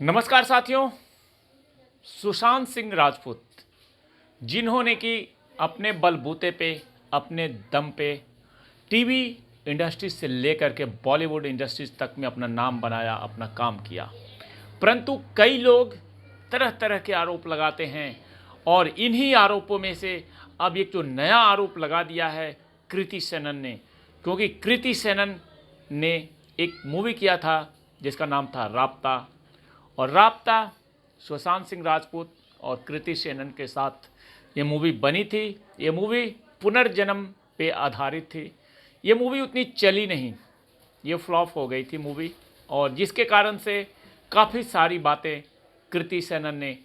नमस्कार साथियों। सुशांत सिंह राजपूत जिन्होंने कि अपने बलबूते पे अपने दम पे टीवी इंडस्ट्री से लेकर के बॉलीवुड इंडस्ट्रीज तक में अपना नाम बनाया, अपना काम किया, परंतु कई लोग तरह तरह के आरोप लगाते हैं और इन्हीं आरोपों में से अब एक जो नया आरोप लगा दिया है कृति सेनन ने, क्योंकि कृति सेनन ने एक मूवी किया था जिसका नाम था राब्ता, और राब्ता सुशांत सिंह राजपूत और कृति सेनन के साथ ये मूवी बनी थी। ये मूवी पुनर्जन्म पे आधारित थी। ये मूवी उतनी चली नहीं, ये फ्लॉप हो गई थी मूवी, और जिसके कारण से काफ़ी सारी बातें कृति सेनन ने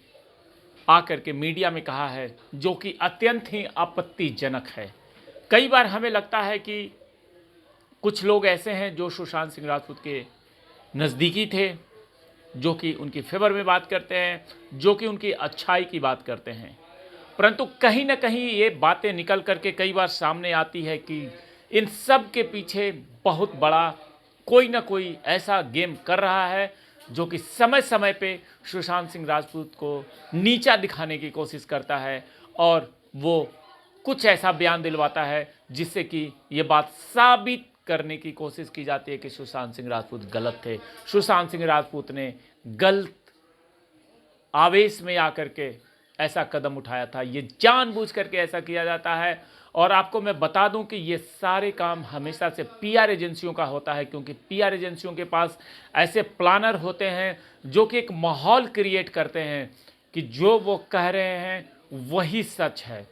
आकर के मीडिया में कहा है, जो कि अत्यंत ही आपत्तिजनक है। कई बार हमें लगता है कि कुछ लोग ऐसे हैं जो सुशांत सिंह राजपूत के नज़दीकी थे, जो कि उनकी फेवर में बात करते हैं, जो कि उनकी अच्छाई की बात करते हैं, परंतु कहीं ना कहीं ये बातें निकल करके कई बार सामने आती है कि इन सब के पीछे बहुत बड़ा कोई ना कोई ऐसा गेम कर रहा है जो कि समय समय पे सुशांत सिंह राजपूत को नीचा दिखाने की कोशिश करता है, और वो कुछ ऐसा बयान दिलवाता है जिससे कि ये बात साबित करने की कोशिश की जाती है कि सुशांत सिंह राजपूत गलत थे। सुशांत सिंह राजपूत ने गलत आवेश में आकर के ऐसा कदम उठाया था, ये जानबूझ करके ऐसा किया जाता है। और आपको मैं बता दूं कि ये सारे काम हमेशा से पीआर एजेंसियों का होता है, क्योंकि पीआर एजेंसियों के पास ऐसे प्लानर होते हैं जो कि एक माहौल क्रिएट करते हैं कि जो वो कह रहे हैं वही सच है।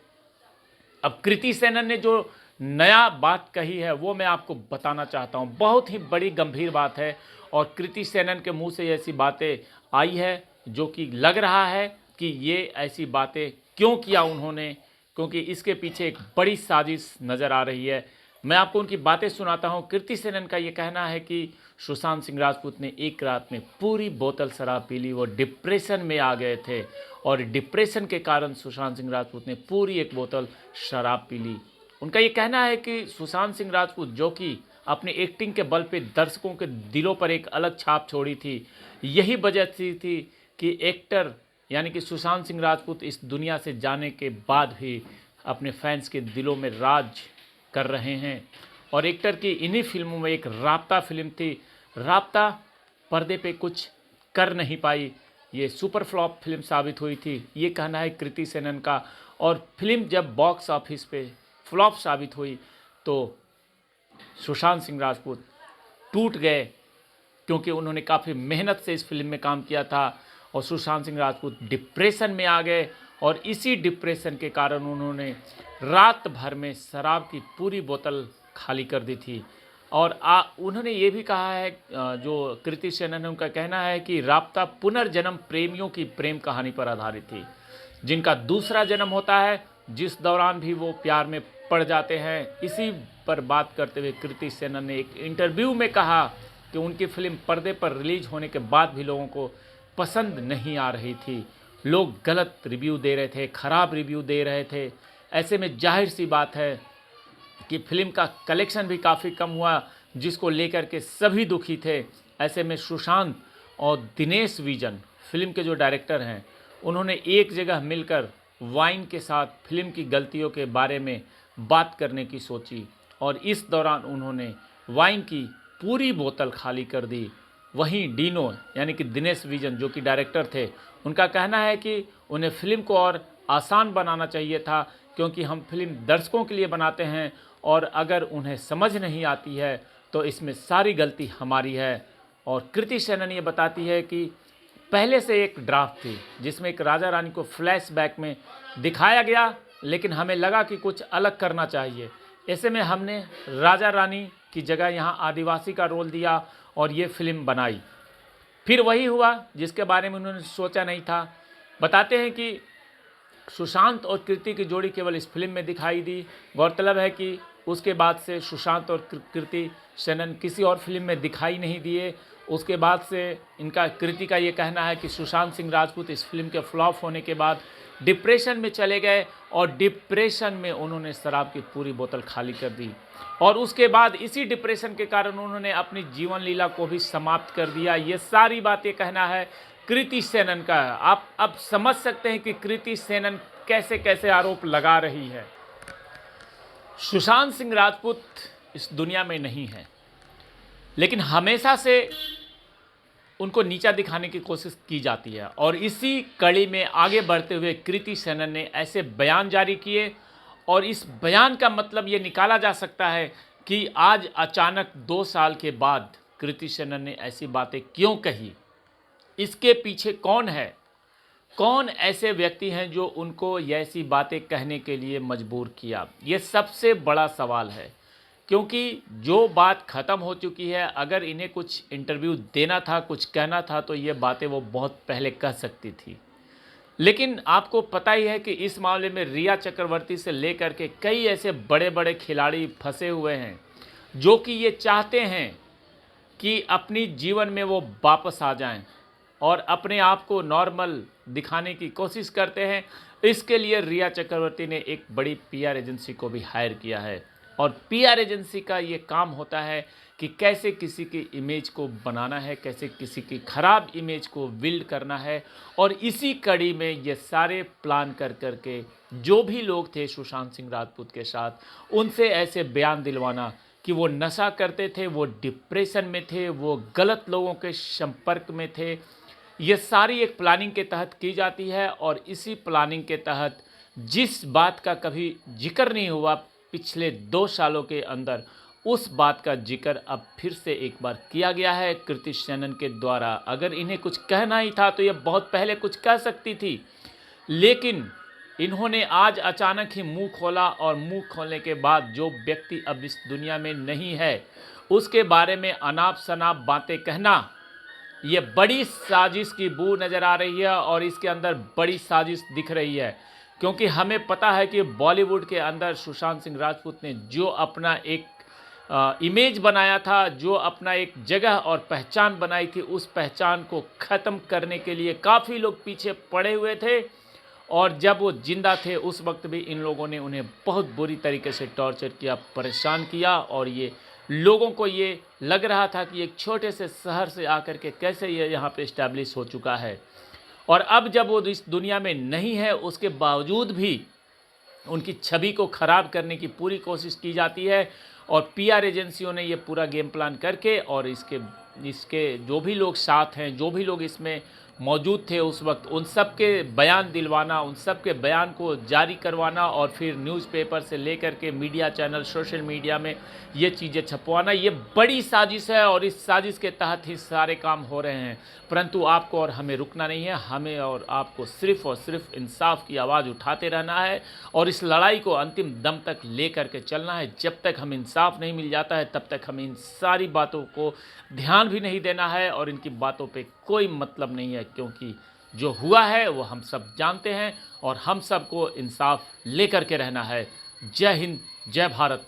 अब कृति सेनन ने जो नया बात कही है वो मैं आपको बताना चाहता हूँ, बहुत ही बड़ी गंभीर बात है, और कृति सेनन के मुंह से ऐसी बातें आई है जो कि लग रहा है कि ये ऐसी बातें क्यों किया उन्होंने, क्योंकि इसके पीछे एक बड़ी साजिश नज़र आ रही है। मैं आपको उनकी बातें सुनाता हूँ। कृति सेनन का ये कहना है कि सुशांत सिंह राजपूत ने एक रात में पूरी बोतल शराब पी ली, वो डिप्रेशन में आ गए थे, और डिप्रेशन के कारण सुशांत सिंह राजपूत ने पूरी एक बोतल शराब पी ली। उनका ये कहना है कि सुशांत सिंह राजपूत जो कि अपनी एक्टिंग के बल पे दर्शकों के दिलों पर एक अलग छाप छोड़ी थी, यही वजह थी कि एक्टर यानी कि सुशांत सिंह राजपूत इस दुनिया से जाने के बाद भी अपने फैंस के दिलों में राज कर रहे हैं। और एक्टर की इन्हीं फिल्मों में एक राब्ता फिल्म थी, राब्ता पर्दे पे कुछ कर नहीं पाई, ये सुपर फ्लॉप फिल्म साबित हुई थी, ये कहना है कृति सेनन का। और फिल्म जब बॉक्स ऑफिस पे फ्लॉप साबित हुई तो सुशांत सिंह राजपूत टूट गए, क्योंकि उन्होंने काफ़ी मेहनत से इस फिल्म में काम किया था, और सुशांत सिंह राजपूत डिप्रेशन में आ गए, और इसी डिप्रेशन के कारण उन्होंने रात भर में शराब की पूरी बोतल खाली कर दी थी। और उन्होंने ये भी कहा है, जो कृति सेनन है उनका कहना है कि राब्ता पुनर्जन्म प्रेमियों की प्रेम कहानी पर आधारित थी, जिनका दूसरा जन्म होता है, जिस दौरान भी वो प्यार में पड़ जाते हैं। इसी पर बात करते हुए कृति सेनन ने एक इंटरव्यू में कहा कि उनकी फिल्म पर्दे पर रिलीज होने के बाद भी लोगों को पसंद नहीं आ रही थी, लोग गलत रिव्यू दे रहे थे, ख़राब रिव्यू दे रहे थे। ऐसे में जाहिर सी बात है कि फिल्म का कलेक्शन भी काफ़ी कम हुआ, जिसको लेकर के सभी दुखी थे। ऐसे में सुशांत और दिनेश विजन फिल्म के जो डायरेक्टर हैं, उन्होंने एक जगह मिलकर वाइन के साथ फिल्म की गलतियों के बारे में बात करने की सोची, और इस दौरान उन्होंने वाइन की पूरी बोतल खाली कर दी। वहीं डीनो यानी कि दिनेश विजन जो कि डायरेक्टर थे, उनका कहना है कि उन्हें फिल्म को और आसान बनाना चाहिए था, क्योंकि हम फिल्म दर्शकों के लिए बनाते हैं, और अगर उन्हें समझ नहीं आती है तो इसमें सारी गलती हमारी है। और कृति सेनन ये बताती है कि पहले से एक ड्राफ्ट थी जिसमें एक राजा रानी को फ्लैशबैक में दिखाया गया, लेकिन हमें लगा कि कुछ अलग करना चाहिए। ऐसे में हमने राजा रानी की जगह यहाँ आदिवासी का रोल दिया और ये फिल्म बनाई। फिर वही हुआ जिसके बारे में उन्होंने सोचा नहीं था। बताते हैं कि सुशांत और कृति की जोड़ी केवल इस फिल्म में दिखाई दी। गौरतलब है कि उसके बाद से सुशांत और कृति सेनन किसी और फिल्म में दिखाई नहीं दिए। उसके बाद से इनका कृति का ये कहना है कि सुशांत सिंह राजपूत इस फिल्म के फ्लॉप होने के बाद डिप्रेशन में चले गए, और डिप्रेशन में उन्होंने शराब की पूरी बोतल खाली कर दी, और उसके बाद इसी डिप्रेशन के कारण उन्होंने अपनी जीवन लीला को भी समाप्त कर दिया। ये सारी बातें कहना है कृति सेनन का। आप अब समझ सकते हैं कि कृति सेनन कैसे कैसे आरोप लगा रही है। सुशांत सिंह राजपूत इस दुनिया में नहीं है, लेकिन हमेशा से उनको नीचा दिखाने की कोशिश की जाती है, और इसी कड़ी में आगे बढ़ते हुए कृति सेनन ने ऐसे बयान जारी किए, और इस बयान का मतलब ये निकाला जा सकता है कि आज अचानक 2 साल के बाद कृति सेनन ने ऐसी बातें क्यों कही, इसके पीछे कौन है, कौन ऐसे व्यक्ति हैं जो उनको ऐसी बातें कहने के लिए मजबूर किया। ये सबसे बड़ा सवाल है, क्योंकि जो बात ख़त्म हो चुकी है, अगर इन्हें कुछ इंटरव्यू देना था, कुछ कहना था, तो ये बातें वो बहुत पहले कह सकती थी। लेकिन आपको पता ही है कि इस मामले में रिया चक्रवर्ती से लेकर के कई ऐसे बड़े बड़े खिलाड़ी फंसे हुए हैं, जो कि ये चाहते हैं कि अपनी जीवन में वो वापस आ जाएं और अपने आप को नॉर्मल दिखाने की कोशिश करते हैं। इसके लिए रिया चक्रवर्ती ने एक बड़ी पीआर एजेंसी को भी हायर किया है, और पीआर एजेंसी का ये काम होता है कि कैसे किसी की इमेज को बनाना है, कैसे किसी की ख़राब इमेज को बिल्ड करना है। और इसी कड़ी में ये सारे प्लान कर के जो भी लोग थे सुशांत सिंह राजपूत के साथ, उनसे ऐसे बयान दिलवाना कि वो नशा करते थे, वो डिप्रेशन में थे, वो गलत लोगों के संपर्क में थे। ये सारी एक प्लानिंग के तहत की जाती है, और इसी प्लानिंग के तहत जिस बात का कभी जिक्र नहीं हुआ पिछले 2 सालों के अंदर, उस बात का जिक्र अब फिर से एक बार किया गया है कृति सेनन के द्वारा। अगर इन्हें कुछ कहना ही था तो ये बहुत पहले कुछ कह सकती थी, लेकिन इन्होंने आज अचानक ही मुंह खोला, और मुंह खोलने के बाद जो व्यक्ति अब इस दुनिया में नहीं है उसके बारे में अनाप शनाप बातें कहना, ये बड़ी साजिश की बू नज़र आ रही है, और इसके अंदर बड़ी साजिश दिख रही है। क्योंकि हमें पता है कि बॉलीवुड के अंदर सुशांत सिंह राजपूत ने जो अपना एक इमेज बनाया था, जो अपना एक जगह और पहचान बनाई थी, उस पहचान को ख़त्म करने के लिए काफ़ी लोग पीछे पड़े हुए थे। और जब वो जिंदा थे उस वक्त भी इन लोगों ने उन्हें बहुत बुरी तरीके से टॉर्चर किया, परेशान किया, और ये लोगों को ये लग रहा था कि एक छोटे से शहर से आकर के कैसे ये यहाँ पे इस्टेब्लिश हो चुका है। और अब जब वो इस दुनिया में नहीं है, उसके बावजूद भी उनकी छवि को ख़राब करने की पूरी कोशिश की जाती है, और पीआर एजेंसियों ने ये पूरा गेम प्लान करके, और इसके जो भी लोग साथ हैं, जो भी लोग इसमें मौजूद थे उस वक्त, उन सब के बयान दिलवाना, उन सब के बयान को जारी करवाना, और फिर न्यूज़पेपर से लेकर के मीडिया चैनल, सोशल मीडिया में ये चीज़ें छपवाना, ये बड़ी साजिश है, और इस साजिश के तहत ही सारे काम हो रहे हैं। परंतु आपको और हमें रुकना नहीं है, हमें और आपको सिर्फ़ और सिर्फ इंसाफ की आवाज़ उठाते रहना है, और इस लड़ाई को अंतिम दम तक ले करके चलना है। जब तक हमें इंसाफ नहीं मिल जाता है, तब तक हमें इन सारी बातों को ध्यान भी नहीं देना है, और इनकी बातों पे कोई मतलब नहीं है, क्योंकि जो हुआ है वो हम सब जानते हैं, और हम सबको इंसाफ लेकर के रहना है। जय हिंद, जय भारत।